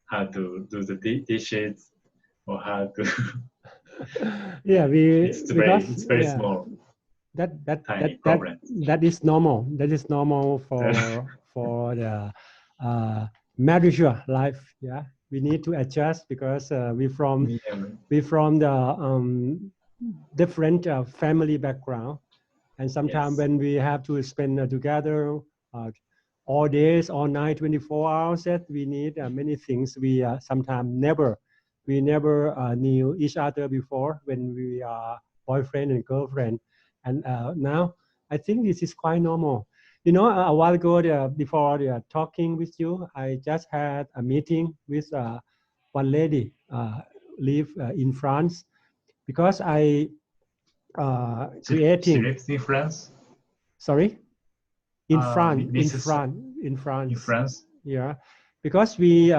how to do the dishes or how to. Yeah, It's very small, tiny problems. that is normal. That is normal for the marriage life. Yeah, we need to adjust because we from the different family background, and sometimes Yes. when we have to spend together all days, all night, 24 hours, that we need many things we sometimes never knew each other before when we are boyfriend and girlfriend. And now I think this is quite normal. You know, a while ago, before talking with you, I just had a meeting with one lady live in France because I She creating. lives in France. Sorry, Mrs. In In France. France. Yeah, because we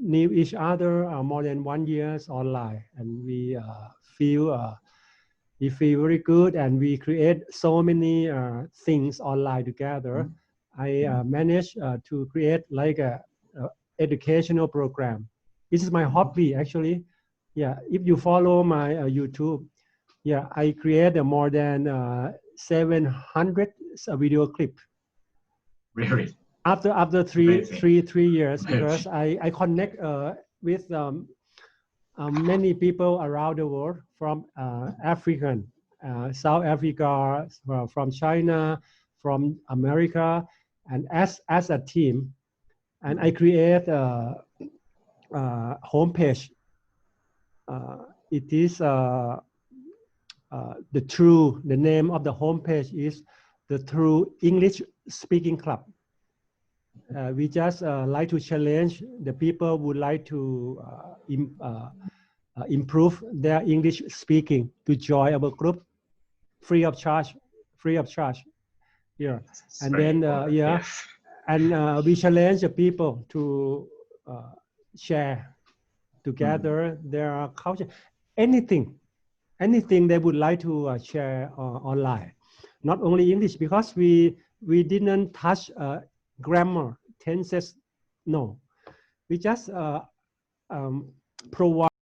knew each other more than 1 year online, and feel we feel very good, and we create so many things online together. I managed to create like a educational program. This is my hobby actually. Yeah, if you follow my YouTube, yeah, I create more than 700 video clip Really? after Amazing. 3 years because Amazing. I connect with many people around the world from African, South Africa, from China, from America, and as a team, and I create a homepage. It is the name of the homepage is the True English Speaking Club. We just like to challenge the people who would like to improve their English speaking to join our group free of charge. Yeah, It's and very then important. yeah, Yes. and we challenge the people to share together their culture, anything they would like to share online. Not only English, because we didn't touch grammar, tenses. No, we just provide